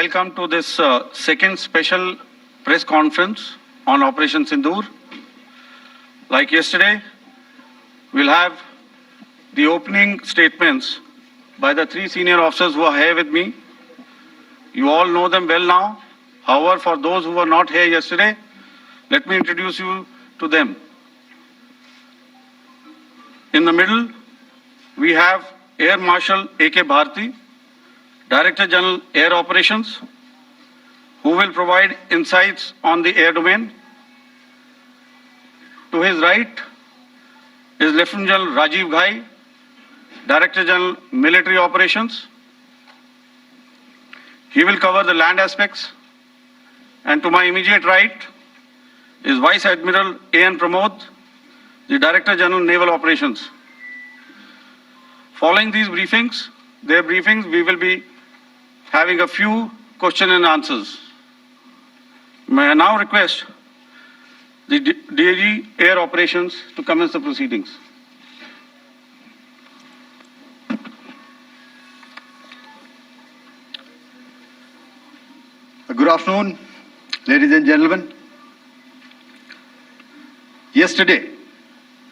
welcome to this second special press conference on Operation Sindoor. Like yesterday, we'll have the opening statements by the three senior officers who are here with me. You all know them well now. However, for those who were not here yesterday, let me introduce you to them. In the middle, we have Air Marshal A.K. Bharti, Director General Air Operations, who will provide insights on the air domain. To his right is Lieutenant General Rajiv Ghai, Director General Military Operations. He will cover the land aspects. And to my immediate right is Vice Admiral A.N. Pramod, the Director General Naval Operations. Following these briefings, we will be having a few question and answers. May I now request the DIG Air Operations to commence the proceedings. Good afternoon, ladies and gentlemen. Yesterday,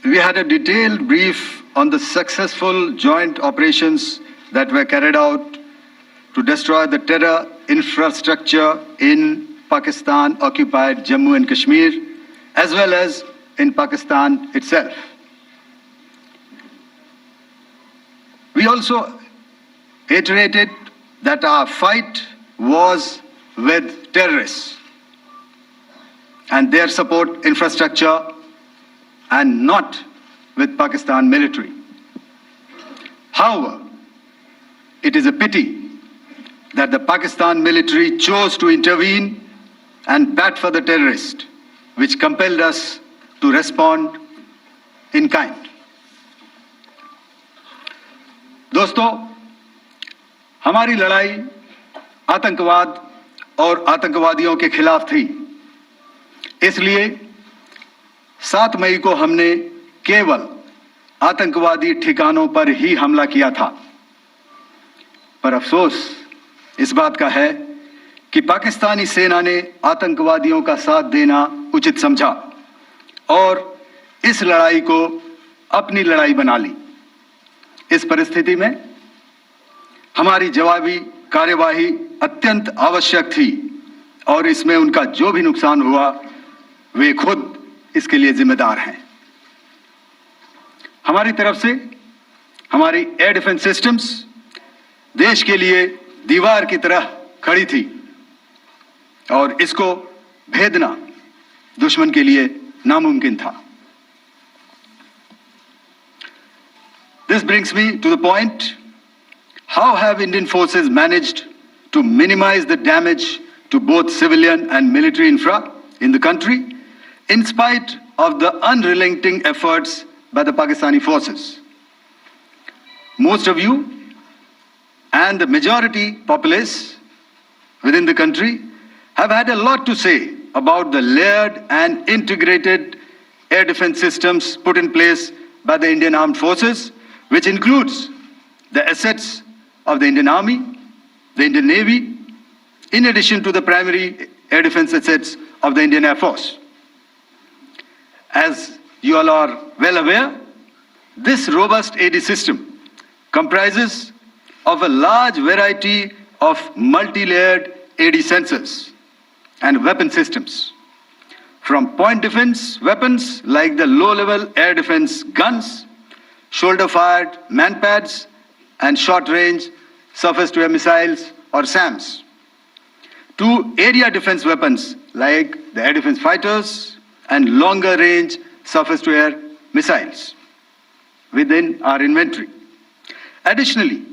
we had a detailed brief on the successful joint operations that were carried out to destroy the terror infrastructure in Pakistan-occupied Jammu and Kashmir, as well as in Pakistan itself. We also iterated that our fight was with terrorists and their support infrastructure and not with Pakistan military. However, it is a pity that the Pakistan military chose to intervene and bat for the terrorist, which compelled us to respond in kind. दोस्तों, हमारी लड़ाई आतंकवाद और आतंकवादियों के खिलाफ थी। इसलिए 7 मई को हमने केवल आतंकवादी ठिकानों पर ही हमला किया था। पर अफसोस इस बात का है कि पाकिस्तानी सेना ने आतंकवादियों का साथ देना उचित समझा और इस लड़ाई को अपनी लड़ाई बना ली। इस परिस्थिति में हमारी जवाबी कार्यवाही अत्यंत आवश्यक थी और इसमें उनका जो भी नुकसान हुआ, वे खुद इसके लिए जिम्मेदार हैं। हमारी तरफ से हमारी एयर डिफेंस सिस्टम्स देश के लिए दीवार की तरह खड़ी थी और इसको भेदना दुश्मन के लिए नामुमकिन था। This brings me to the point, how have Indian forces managed to minimize the damage to both civilian and military infra in the country in spite of the unrelenting efforts by the Pakistani forces? Most of you and the majority populace within the country have had a lot to say about the layered and integrated air defense systems put in place by the Indian Armed Forces, which includes the assets of the Indian Army, the Indian Navy, in addition to the primary air defense assets of the Indian Air Force. As you all are well aware, this robust AD system comprises of a large variety of multi-layered AD sensors and weapon systems, from point defense weapons like the low-level air defense guns, shoulder-fired manpads, and short-range surface-to-air missiles or SAMs, to area defense weapons like the air defense fighters and longer-range surface-to-air missiles within our inventory. Additionally,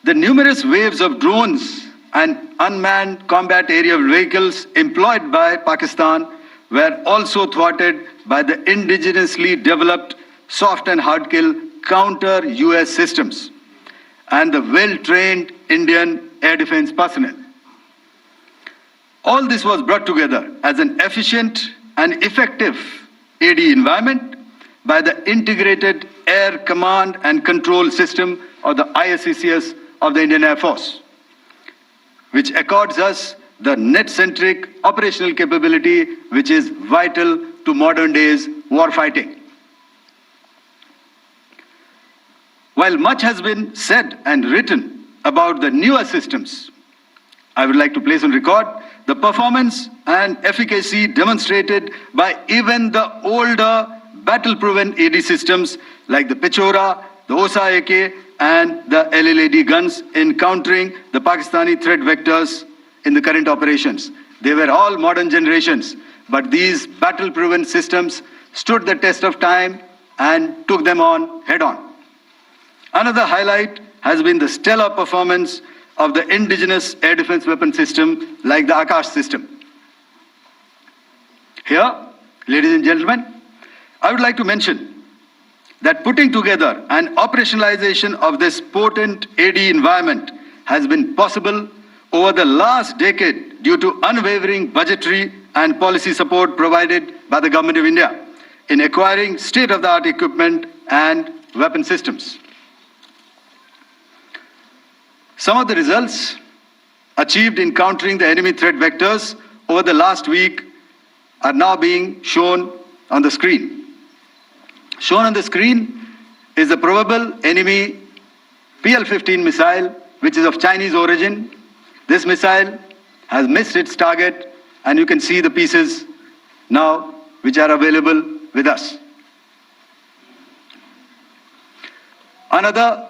the numerous waves of drones and unmanned combat aerial vehicles employed by Pakistan were also thwarted by the indigenously developed soft and hard kill counter-US systems and the well-trained Indian air defense personnel. All this was brought together as an efficient and effective AD environment by the Integrated Air Command and Control System, or the ISCCS, of the Indian Air Force, which accords us the net-centric operational capability which is vital to modern days war fighting. While much has been said and written about the newer systems, I would like to place on record the performance and efficacy demonstrated by even the older battle-proven AD systems like the Pechora, the OSA AK and the LLAD guns in countering the Pakistani threat vectors in the current operations. They were all modern generations, but these battle-proven systems stood the test of time and took them on head-on. Another highlight has been the stellar performance of the indigenous air defense weapon system like the Akash system. Here, ladies and gentlemen, I would like to mention that putting together and operationalization of this potent AD environment has been possible over the last decade due to unwavering budgetary and policy support provided by the Government of India in acquiring state-of-the-art equipment and weapon systems. Some of the results achieved in countering the enemy threat vectors over the last week are now being shown on the screen. Shown on the screen is the probable enemy PL-15 missile, which is of Chinese origin. This missile has missed its target, and you can see the pieces now which are available with us. Another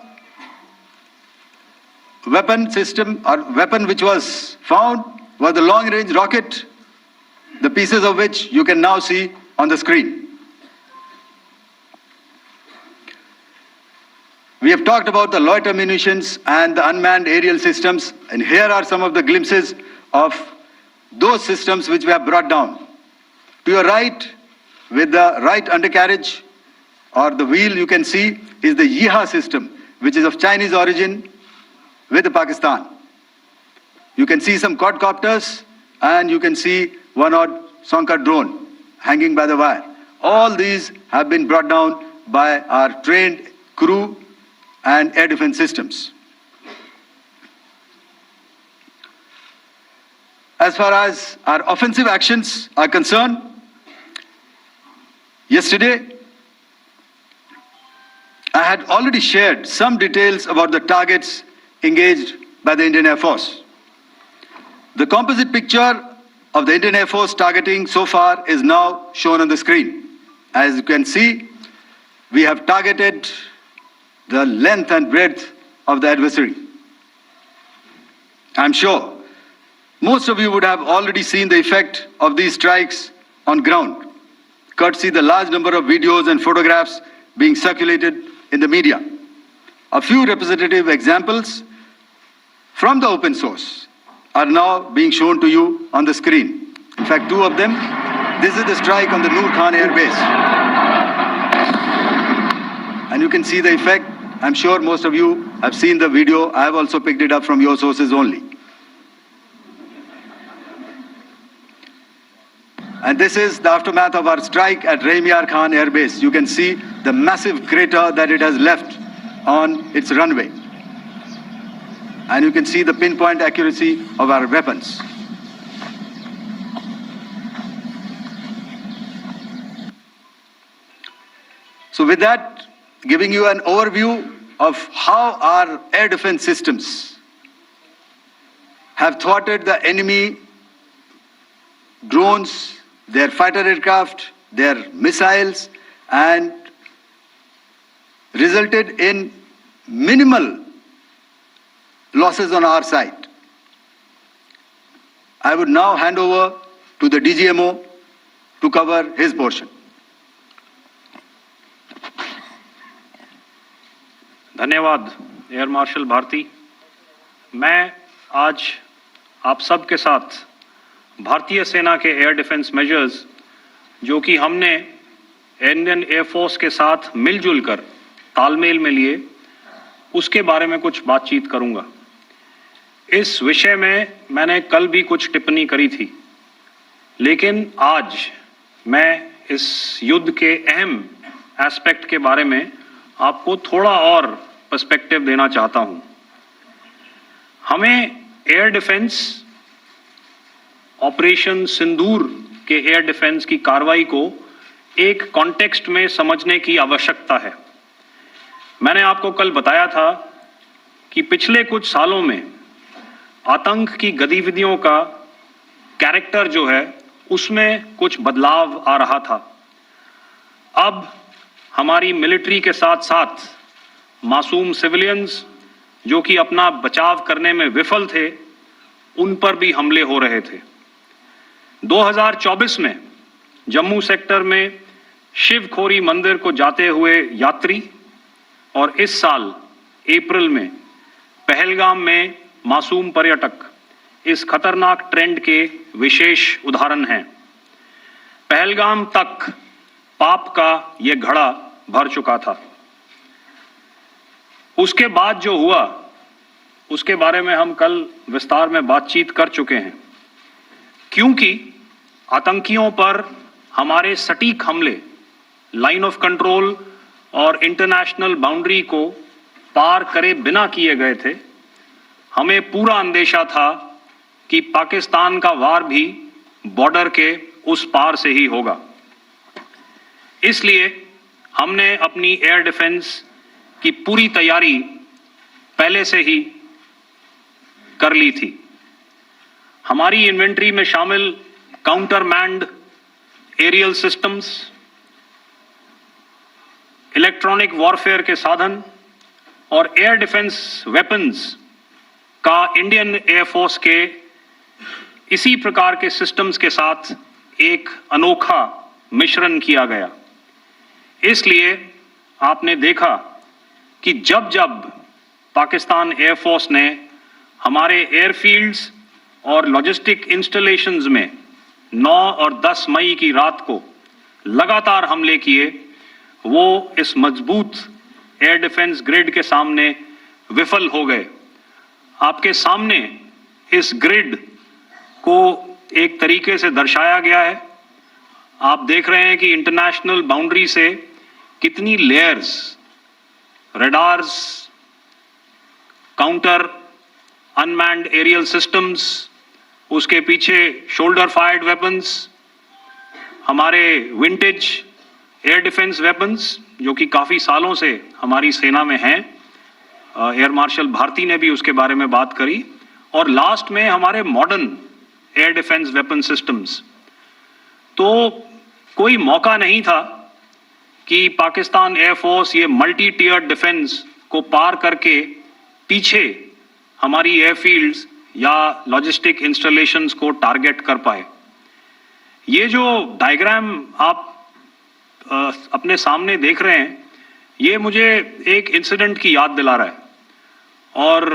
weapon system or weapon which was found was the long-range rocket, the pieces of which you can now see on the screen. We have talked about the loiter munitions and the unmanned aerial systems, and here are some of the glimpses of those systems which we have brought down. To your right, with the right undercarriage or the wheel, you can see is the Yeeha system, which is of Chinese origin with Pakistan. You can see some quadcopters and you can see one odd Sonka drone hanging by the wire. All these have been brought down by our trained crew and air defense systems. As far as our offensive actions are concerned, yesterday I had already shared some details about the targets engaged by the Indian Air Force. The composite picture of the Indian Air Force targeting so far is now shown on the screen. As you can see, we have targeted the length and breadth of the adversary. I'm sure most of you would have already seen the effect of these strikes on ground, courtesy the large number of videos and photographs being circulated in the media. A few representative examples from the open source are now being shown to you on the screen. In fact, two of them. This is the strike on the Noor Khan Air Base. And you can see the effect. I'm sure most of you have seen the video. I have also picked it up from your sources only. And this is the aftermath of our strike at Rahim Yar Khan Air Base. You can see the massive crater that it has left on its runway. And you can see the pinpoint accuracy of our weapons. So with that, giving you an overview of how our air defense systems have thwarted the enemy drones, their fighter aircraft, their missiles, and resulted in minimal losses on our side. I would now hand over to the DGMO to cover his portion. धन्यवाद air marshal Bharti. मैं आज आप सब के साथ भारतीय सेना के एयर डिफेंस मेजर्स जो कि हमने इंडियन एयर फोर्स के साथ मिलजुल कर तालमेल में लिए, उसके बारे में कुछ बातचीत करूंगा। इस विषय में मैंने कल भी कुछ टिप्पणी करी थी, लेकिन आज मैं इस युद्ध के अहम एस्पेक्ट के बारे में आपको थोड़ा और पर्सपेक्टिव देना चाहता हूं। हमें एयर डिफेंस, ऑपरेशन सिंदूर के एयर डिफेंस की कार्रवाई को एक कॉन्टेक्स्ट में समझने की आवश्यकता है। मैंने आपको कल बताया था कि पिछले कुछ सालों में आतंक की गतिविधियों का कैरेक्टर जो है उसमें कुछ बदलाव आ रहा था। अब हमारी मिलिट्री के साथ साथ मासूम सिविलियंस जो कि अपना बचाव करने में विफल थे, उन पर भी हमले हो रहे थे। 2024 में जम्मू सेक्टर में शिवखोरी मंदिर को जाते हुए यात्री और इस साल अप्रैल में पहलगाम में मासूम पर्यटक इस खतरनाक ट्रेंड के विशेष उदाहरण हैं। पहलगाम तक पाप का यह घड़ा भर चुका था। उसके बाद जो हुआ उसके बारे में हम कल विस्तार में बातचीत कर चुके हैं। क्योंकि आतंकियों पर हमारे सटीक हमले लाइन ऑफ कंट्रोल और इंटरनेशनल बाउंड्री को पार करे बिना किए गए थे, हमें पूरा अंदेशा था कि पाकिस्तान का वार भी बॉर्डर के उस पार से ही होगा। इसलिए हमने अपनी एयर डिफेंस की पूरी तैयारी पहले से ही कर ली थी। हमारी इन्वेंट्री में शामिल counter manned aerial systems, electronic warfare के साधन और एयर डिफेंस वेपन्स का इंडियन एयरफोर्स के इसी प्रकार के सिस्टम्स के साथ एक अनोखा मिश्रण किया गया। इसलिए आपने देखा कि जब जब पाकिस्तान एयरफोर्स ने हमारे एयरफील्ड्स और लॉजिस्टिक इंस्टॉलेशंस में 9 और 10 मई की रात को लगातार हमले किए, वो इस मजबूत एयर डिफेंस ग्रिड के सामने विफल हो गए। आपके सामने इस ग्रिड को एक तरीके से दर्शाया गया है। आप देख रहे हैं कि इंटरनेशनल बाउंड्री से कितनी layers, radars, counter unmanned aerial systems, उसके पीछे शोल्डर फायर्ड वेपन्स, हमारे विंटेज एयर डिफेंस वेपन्स जो कि काफ़ी सालों से हमारी सेना में हैं। एयर मार्शल भारती ने भी उसके बारे में बात करी। और लास्ट में हमारे modern air defence weapon systems. तो कोई मौका नहीं था कि पाकिस्तान एयरफोर्स ये मल्टी टियर डिफेंस को पार करके पीछे हमारी एयरफील्ड्स या लॉजिस्टिक इंस्टॉलेशंस को टारगेट कर पाए। ये जो डायग्राम आप अपने सामने देख रहे हैं, ये मुझे एक इंसिडेंट की याद दिला रहा है। और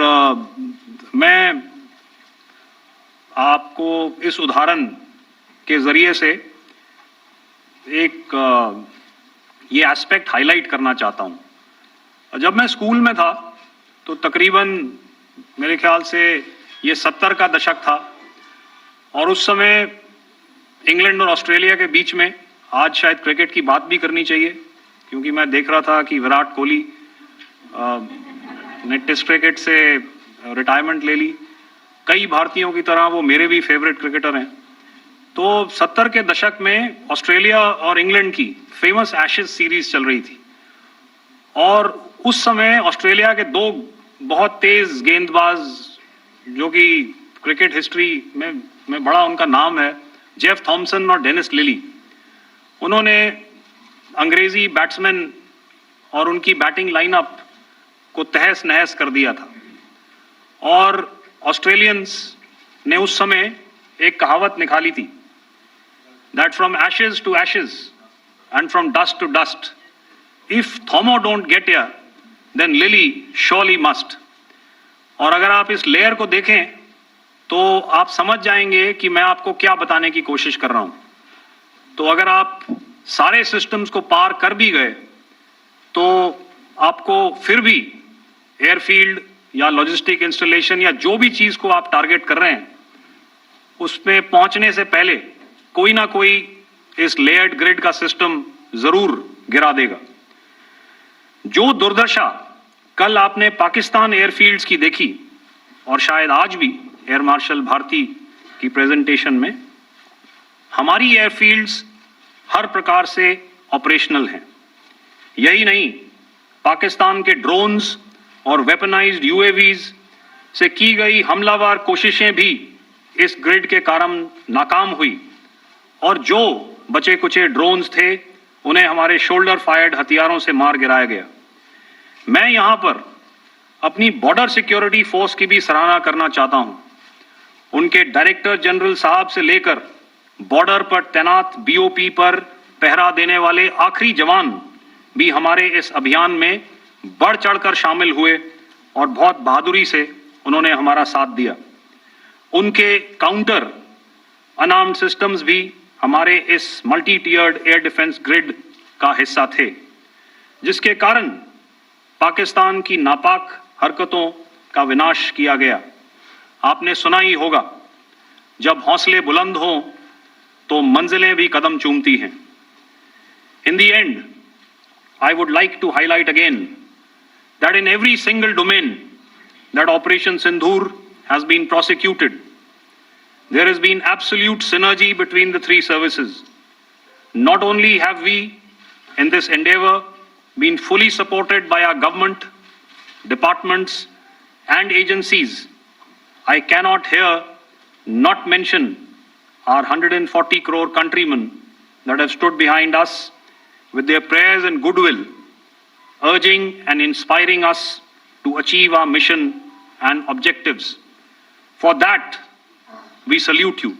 मैं आपको इस उदाहरण के जरिए से एक ये एस्पेक्ट हाईलाइट करना चाहता हूं। जब मैं स्कूल में था तो तकरीबन मेरे ख्याल से ये 70 का दशक था और उस समय इंग्लैंड और ऑस्ट्रेलिया के बीच में, आज शायद क्रिकेट की बात भी करनी चाहिए क्योंकि मैं देख रहा था कि विराट कोहली ने टेस्ट क्रिकेट से रिटायरमेंट ले ली। कई भारतीयों की तरह वो मेरे भी फेवरेट क्रिकेटर हैं। तो 70 के दशक में ऑस्ट्रेलिया और इंग्लैंड की फेमस एशेज सीरीज चल रही थी और उस समय ऑस्ट्रेलिया के दो बहुत तेज गेंदबाज जो कि क्रिकेट हिस्ट्री में बड़ा उनका नाम है, जेफ थॉमसन और डेनिस लिली, उन्होंने अंग्रेजी बैट्समैन और उनकी बैटिंग लाइनअप को तहस नहस कर दिया था। और ऑस्ट्रेलियंस ने उस समय एक कहावत निकाली थी, that from ashes to ashes and from dust to dust, if Thommo don't get here then Lillee surely must. और अगर आप इस लेयर को देखें तो आप समझ जाएंगे कि मैं आपको क्या बताने की कोशिश कर रहा हूं। तो अगर आप सारे सिस्टम्स को पार कर भी गए तो आपको फिर भी एयरफील्ड या लॉजिस्टिक इंस्टॉलेशन या जो भी चीज को आप टारगेट कर रहे हैं उसमें पहुंचने से पहले कोई ना कोई इस लेयर्ड ग्रिड का सिस्टम जरूर गिरा देगा। जो दुर्दशा कल आपने पाकिस्तान एयरफील्ड्स की देखी और शायद आज भी एयर मार्शल भारती की प्रेजेंटेशन में, हमारी एयरफील्ड्स हर प्रकार से ऑपरेशनल हैं। यही नहीं, पाकिस्तान के ड्रोन्स और वेपनाइज्ड यूएवीज से की गई हमलावर कोशिशें भी इस ग्रिड के कारण नाकाम हुई और जो बचे कुचे ड्रोन्स थे उन्हें हमारे शोल्डर फायर्ड हथियारों से मार गिराया गया। मैं यहां पर अपनी बॉर्डर सिक्योरिटी फोर्स की भी सराहना करना चाहता हूं। उनके डायरेक्टर जनरल साहब से लेकर बॉर्डर पर तैनात बीओपी पर पहरा देने वाले आखिरी जवान भी हमारे इस अभियान में बढ़ चढ़कर शामिल हुए और बहुत बहादुरी से उन्होंने हमारा साथ दिया। उनके काउंटर अनार्म्ड सिस्टम्स भी हमारे इस मल्टी टियर्ड एयर डिफेंस ग्रिड का हिस्सा थे, जिसके कारण पाकिस्तान की नापाक हरकतों का विनाश किया गया। आपने सुना ही होगा, जब हौसले बुलंद हों तो मंजिलें भी कदम चूमती हैं। In the end, I would like to highlight again that in every single domain that Operation Sindoor has been prosecuted, there has been absolute synergy between the three services. Not only have we, in this endeavor, been fully supported by our government, departments, and agencies, I cannot here not mention our 140 crore countrymen that have stood behind us with their prayers and goodwill, urging and inspiring us to achieve our mission and objectives. For that, we salute you.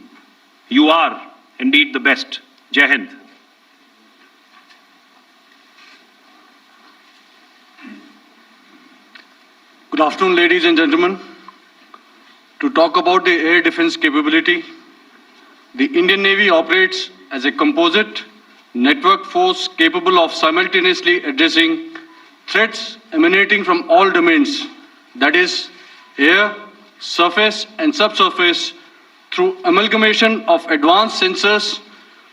You are indeed the best. Jai Hind. Good afternoon, ladies and gentlemen. To talk about the air defense capability, the Indian Navy operates as a composite network force capable of simultaneously addressing threats emanating from all domains, that is, air, surface, and subsurface, through amalgamation of advanced sensors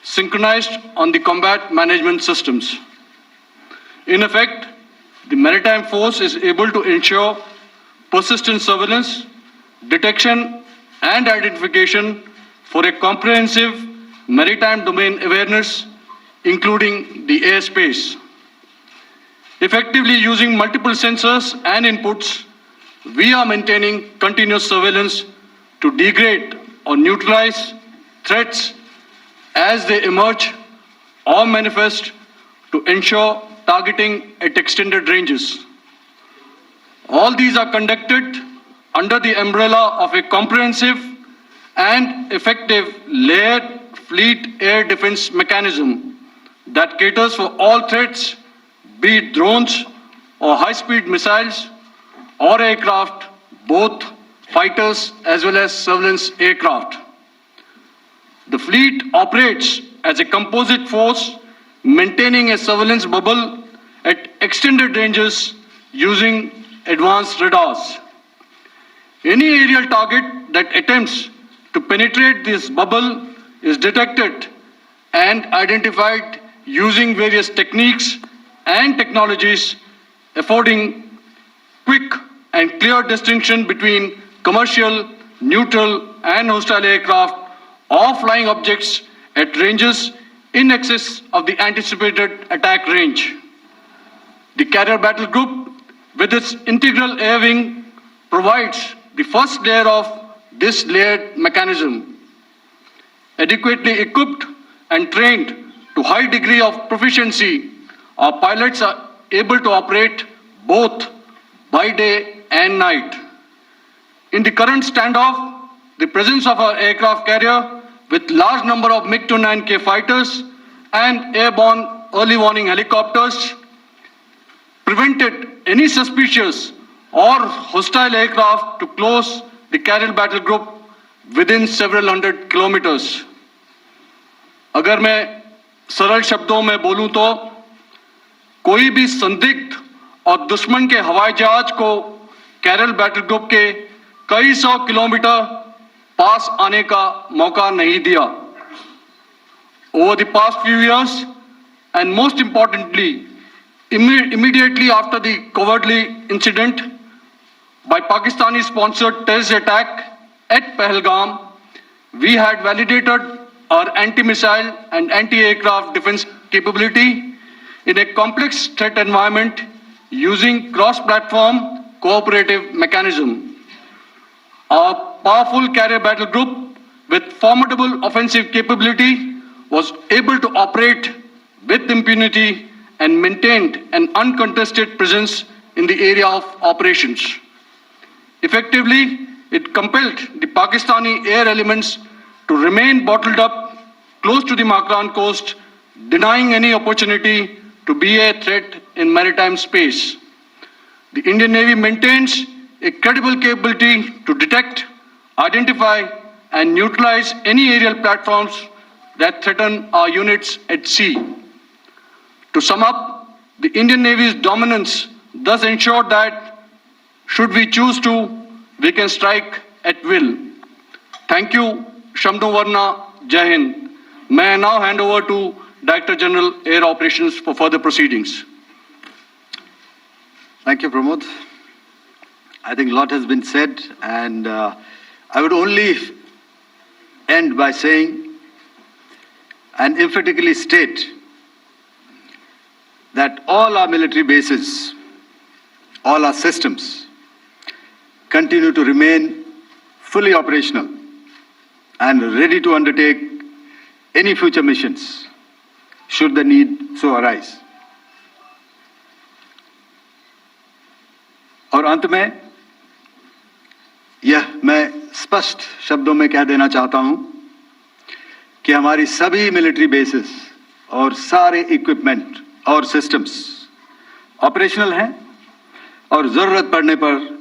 synchronized on the combat management systems. In effect, the maritime force is able to ensure persistent surveillance, detection, and identification for a comprehensive maritime domain awareness, including the airspace. Effectively using multiple sensors and inputs, we are maintaining continuous surveillance to degrade or neutralize threats as they emerge or manifest, to ensure targeting at extended ranges. All these are conducted under the umbrella of a comprehensive and effective layered fleet air defense mechanism that caters for all threats, be it drones or high-speed missiles or aircraft, both fighters as well as surveillance aircraft. The fleet operates as a composite force, maintaining a surveillance bubble at extended ranges using advanced radars. Any aerial target that attempts to penetrate this bubble is detected and identified using various techniques and technologies, affording quick and clear distinction between commercial, neutral, and hostile aircraft or flying objects at ranges in excess of the anticipated attack range. The Carrier Battle Group, with its integral air wing, provides the first layer of this layered mechanism. Adequately equipped and trained to high degree of proficiency, our pilots are able to operate both by day and night. In the current standoff, the presence of our aircraft carrier with large number of MiG-29K fighters and airborne early warning helicopters prevented any suspicious or hostile aircraft to close the Carrier Battle Group within several hundred kilometers. अगर मैं सरल शब्दों में बोलूं तो कोई भी संदिग्ध और दुश्मन के हवाई जहाज को कैरल बैटल ग्रुप के कई सौ किलोमीटर पास आने का मौका नहीं दिया. Over the past few years, and most importantly, immediately after the cowardly incident by Pakistani-sponsored terrorist attack At Pahalgam, we had validated our anti-missile and anti-aircraft defense capability in a complex threat environment using cross-platform cooperative mechanism. Our powerful carrier battle group with formidable offensive capability was able to operate with impunity and maintained an uncontested presence in the area of operations. Effectively, it compelled the Pakistani air elements to remain bottled up close to the Makran coast, denying any opportunity to be a threat in maritime space. The Indian Navy maintains a credible capability to detect, identify, and neutralize any aerial platforms that threaten our units at sea. To sum up, the Indian Navy's dominance thus ensured that, should we choose to, we can strike at will. Thank you, Shamdhu Varna, Jai Hind. May I now hand over to Director General Air Operations for further proceedings. Thank you, Pramod. I think a lot has been said, and I would only end by saying and emphatically state that all our military bases, all our systems continue to remain fully operational and ready to undertake any future missions should the need so arise. और अंत में यह मैं स्पष्ट शब्दों में कह देना चाहता हूं कि हमारी सभी मिलिट्री बेसेस और सारे इक्विपमेंट और सिस्टम्स ऑपरेशनल हैं और जरूरत पड़ने पर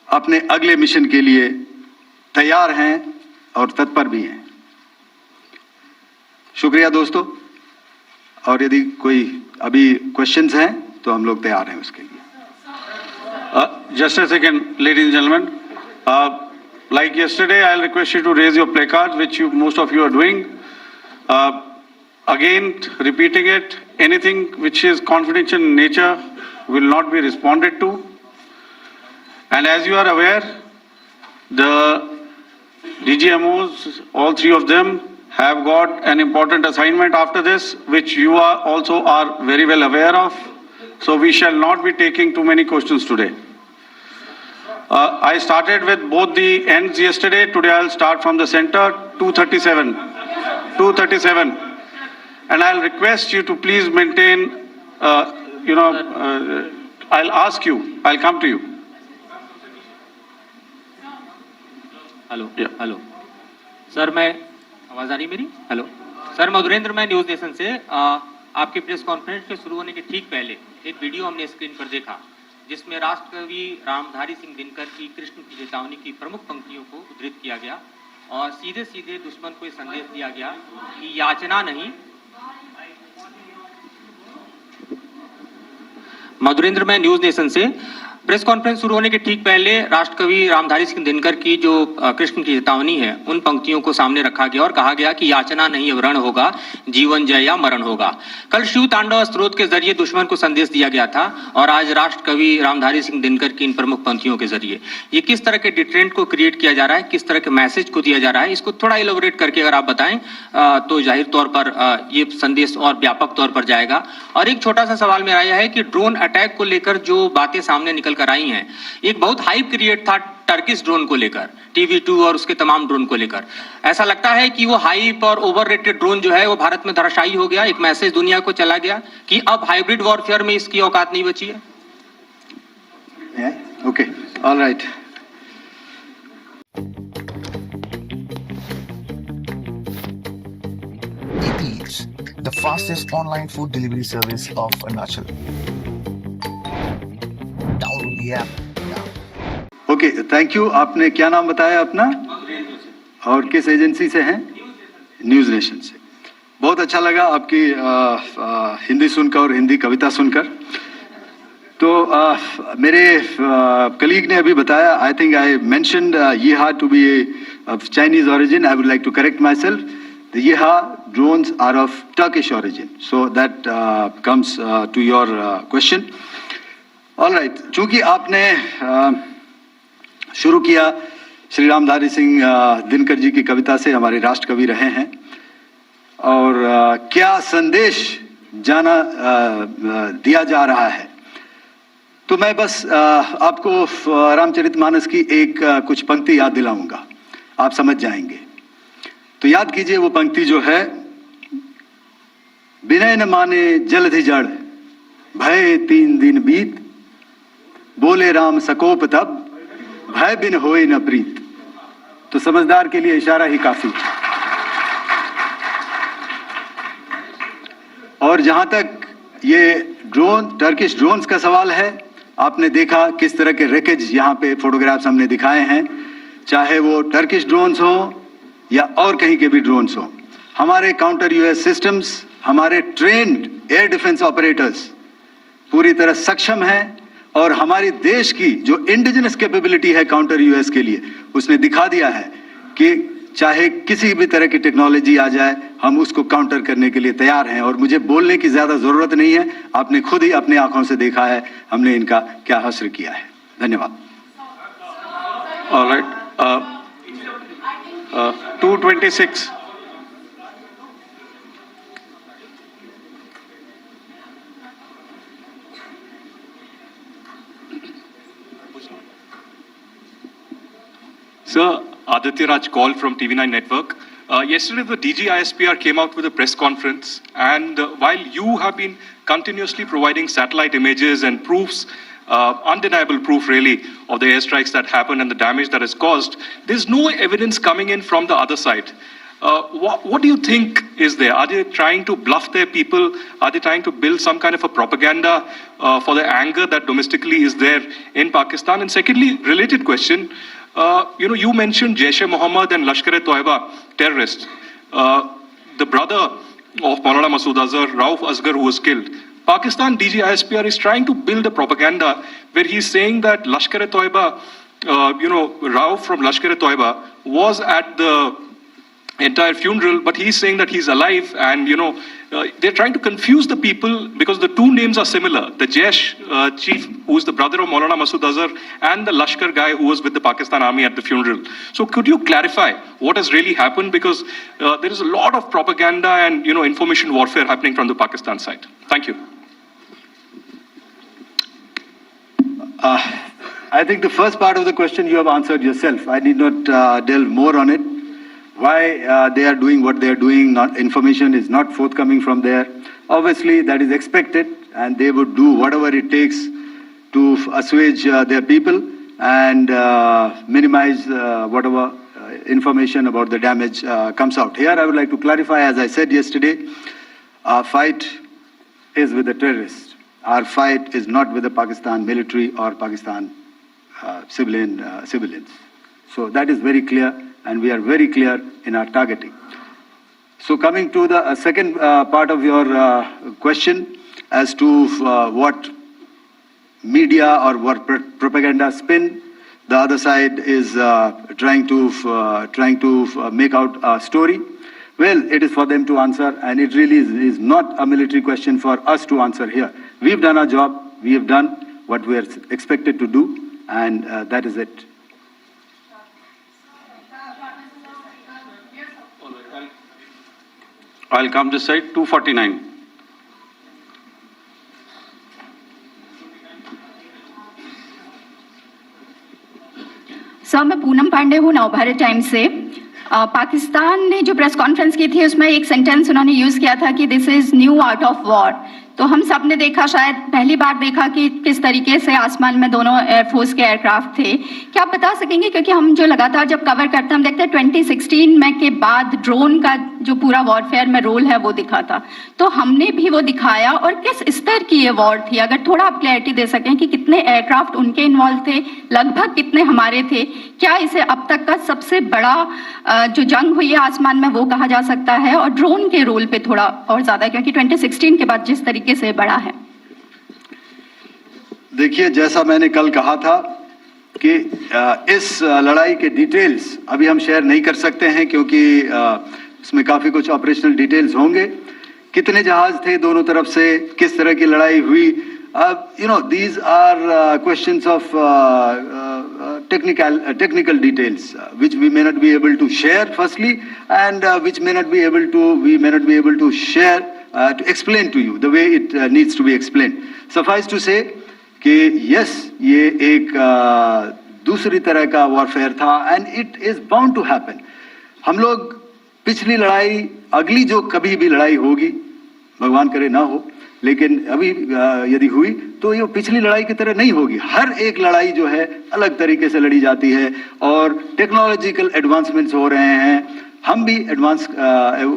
अपने अगले मिशन के लिए तैयार हैं और तत्पर भी हैं। शुक्रिया दोस्तों, और यदि कोई अभी क्वेश्चंस हैं तो हम लोग तैयार हैं उसके लिए। Just a second, ladies and gentlemen. Like yesterday, I'll request you to raise your placards, which most of you are doing. Again, repeating it, anything which is confidential in nature will not be responded to. And as you are aware, the DGMOs, all three of them, have got an important assignment after this, which you also are very well aware of. So we shall not be taking too many questions today. I started with both the ends yesterday. Today I'll start from the center, 237. 237. And I'll request you to please maintain, I'll ask you, I'll come to you. Hello Yeah. Hello sir, मैं आवाज़ आ रही मेरी? Hello sir, Madhurendra, मैं news nation से आपके press conference के शुरू होने के ठीक पहले एक वीडियो हमने स्क्रीन पर देखा जिसमें राष्ट्रकवि रामधारी सिंह दिनकर की कृष्ण की चेतावनी की प्रमुख पंक्तियों को उद्धृत किया गया और सीधे सीधे दुश्मन को ये संदेश दिया गया कि याचना नहीं। मधुरेंद्र, मैं न्यूज़ नेशन से प्रेस कॉन्फ्रेंस शुरू होने के ठीक पहले राष्ट्रकवि रामधारी सिंह दिनकर की जो कृष्ण की चेतावनी है उन पंक्तियों को सामने रखा गया और कहा गया कि याचना नहीं अब रण होगा, जीवन जय या मरण होगा। कल शिव तांडव स्त्रोत के जरिए दुश्मन को संदेश दिया गया था और आज राष्ट्रकवि रामधारी सिंह दिनकर की इन प्रमुख पंक्तियों के जरिए ये किस तरह के डिटरेंट को क्रिएट किया जा रहा है, किस तरह के मैसेज को दिया जा रहा है, इसको थोड़ा इलेबोरेट करके अगर आप बताएं तो जाहिर तौर पर ये संदेश और व्यापक तौर पर जाएगा। और एक छोटा सा सवाल मेरा यह है कि ड्रोन अटैक को लेकर जो बातें सामने निकल कर आई हैं, एक बहुत हाइप क्रिएट था टर्किश ड्रोन को लेकर, TV2 और उसके तमाम ड्रोन को लेकर। ऐसा लगता है कि वो हाइप और ओवररेटेड ड्रोन जो है वो भारत में धराशायी हो गया, एक मैसेज दुनिया को चला गया कि अब हाइब्रिड वॉरफेयर में इसकी औकात नहीं बची है। Okay, alright. Eats, the fastest online food delivery service of Arunachal. Download the app now. Okay, thank you. आपने क्या नाम बताया अपना और किस एजेंसी से हैं? न्यूज़ नेशन से। बहुत अच्छा लगा आपकी हिंदी सुनकर और हिंदी कविता सुनकर। तो मेरे कलीग ने अभी बताया, I think I mentioned Yeeha to be of Chinese origin. I would like to correct myself. The Yeeha drones are of Turkish origin. So that comes to your question. All right. चूंकि आपने शुरू किया श्री रामधारी सिंह दिनकर जी की कविता से हमारे राष्ट्र कवि रहे हैं। और क्या संदेश दिया जा रहा है, तो मैं बस आपको रामचरितमानस की एक कुछ पंक्ति याद दिलाऊंगा, आप समझ जाएंगे। तो याद कीजिए वो पंक्ति जो है, विनय न माने जलधि जड़, भय 3 दिन बीत, बोले राम सकोप तब, भय बिन होए न प्रीत। तो समझदार के लिए इशारा ही काफी। और जहां तक ये टर्किश ड्रोन्स का सवाल है, आपने देखा किस तरह के रेकेज यहाँ पे फोटोग्राफ्स हमने दिखाए हैं, चाहे वो टर्किश ड्रोन्स हो या और कहीं के भी ड्रोन्स हो। हमारे काउंटर यूएस सिस्टम्स, हमारे ट्रेन्ड एयर डिफेंस ऑपरेटर्स पूरी तरह सक्षम हैं और हमारी देश की जो इंडिजिनस कैपेबिलिटी है काउंटर यूएस के लिए, उसने दिखा दिया है कि चाहे किसी भी तरह की टेक्नोलॉजी आ जाए, हम उसको काउंटर करने के लिए तैयार हैं। और मुझे बोलने की ज्यादा जरूरत नहीं है, आपने खुद ही अपनी आंखों से देखा है हमने इनका क्या हश्र किया है। धन्यवाद। All right. 226. Sir, Aditya Raj call from TV9 Network. Yesterday, the DG ISPR came out with a press conference, and while you have been continuously providing satellite images and proofs, undeniable proof really, of the airstrikes that happened and the damage that is caused, there's no evidence coming in from the other side. What do you think is there? Are they trying to bluff their people? Are they trying to build some kind of a propaganda for the anger that domestically is there in Pakistan? And secondly, related question, you mentioned Jaish-e-Mohammed and Lashkar-e-Toiba terrorists. The brother of Maulana Masood Azhar, Rauf Asghar, who was killed. Pakistan DG ISPR is trying to build a propaganda where he's saying that Lashkar-e-Toiba, Rauf from Lashkar-e-Toiba was at the entire funeral, but he's saying that he's alive, and they're trying to confuse the people because the two names are similar. The Jaish chief, who is the brother of Maulana Masood Azhar, and the Lashkar guy who was with the Pakistan army at the funeral. So could you clarify what has really happened, because there is a lot of propaganda and information warfare happening from the Pakistan side. Thank you. I think the first part of the question you have answered yourself. I need not delve more on it. Why they are doing what they are doing, information is not forthcoming from there. Obviously, that is expected, and they would do whatever it takes to assuage their people and minimize whatever information about the damage comes out. Here, I would like to clarify, as I said yesterday, our fight is with the terrorists. Our fight is not with the Pakistan military or Pakistan civilians. So that is very clear, and we are very clear in our targeting. So coming to the second part of your question as to what media or what propaganda spin the other side is trying to make out a story. Well, it is for them to answer, and it really is not a military question for us to answer here. We've done our job, we have done what we are expected to do, and that is it. I'll come this side, 249. Sir, मैं पूनम पांडे हूँ Navbharat times से। पाकिस्तान ने जो press conference की थी उसमें एक sentence उन्होंने यूज़ किया था कि this is new art of war. तो हम सब ने देखा, शायद पहली बार देखा कि किस तरीके से आसमान में दोनों एयरफोर्स के एयरक्राफ्ट थे। क्या आप बता सकेंगे, क्योंकि हम जो लगातार जब कवर करते हैं हम देखते हैं 2016 में के बाद ड्रोन का जो पूरा वॉरफेयर में रोल है वो दिखा था, तो हमने भी वो दिखाया। और किस स्तर की ये वॉर थी, अगर थोड़ा आप क्लैरिटी दे सकें कि कितने एयरक्राफ्ट उनके इन्वॉल्व थे, लगभग कितने हमारे थे, क्या इसे अब तक का सबसे बड़ा जो जंग हुई है आसमान में वो कहा जा सकता है, और ड्रोन के रोल पे थोड़ा और ज्यादा, क्योंकि 2016 के बाद जिस तरीके से बड़ा है। देखिए, जैसा मैंने कल कहा था कि इस लड़ाई के डिटेल्स अभी हम शेयर नहीं कर सकते हैं, क्योंकि इसमें काफी कुछ ऑपरेशनल डिटेल्स होंगे। कितने जहाज थे दोनों तरफ से, किस तरह की लड़ाई हुई, these are questions of technical details, which we may not be able to share firstly, and which we may not be able to share, to explain to you the way it needs to be explained. Suffice to say कि yes, ये एक दूसरी तरह का warfare था, and it is bound to happen. हम लोग पिछली लड़ाई, अगली जो कभी भी लड़ाई होगी, भगवान करे ना हो, लेकिन अभी यदि हुई तो ये पिछली लड़ाई की तरह नहीं होगी. हर एक लड़ाई जो है अलग तरीके से लड़ी जाती है और टेक्नोलॉजिकल एडवांसमेंट्स हो रहे हैं. हम भी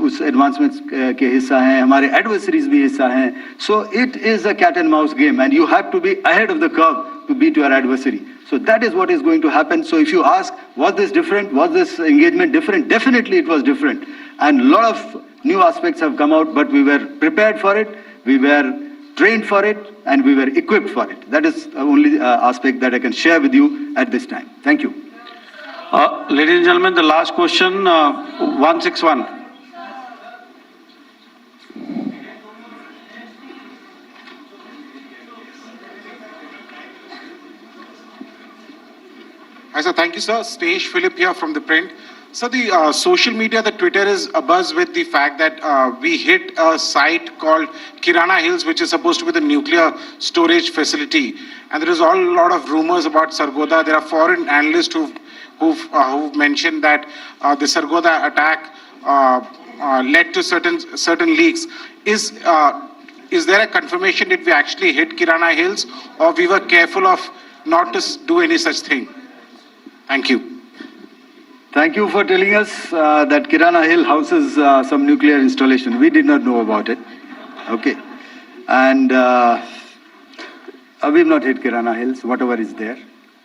उस एडवांसमेंट्स के हिस्सा हैं, हमारे एडवर्सरीज भी हिस्सा हैं. So it is a cat and mouse game and you have to be ahead of the curve to beat your adversary. So that is what is going to happen. So if you ask, was this different? Was this engagement different? Definitely it was different. And a lot of new aspects have come out, but we were prepared for it, we were trained for it, and we were equipped for it. That is the only aspect that I can share with you at this time. Thank you. Ladies and gentlemen, the last question, 161. Hi, sir. Thank you, sir. Stesh Philip here from The Print. So the social media, the Twitter is abuzz with the fact that we hit a site called Kirana Hills, which is supposed to be the nuclear storage facility. And there is a lot of rumors about Sargodha. There are foreign analysts who've mentioned that the Sargodha attack led to certain leaks. Is there a confirmation that we actually hit Kirana Hills, or we were careful of not to do any such thing? Thank you. Thank you for telling us that Kirana Hill houses some nuclear installation. We did not know about it. Okay. And we have not hit Kirana Hills, whatever is there.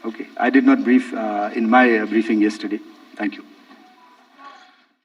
Okay. I did not brief in my briefing yesterday. Thank you.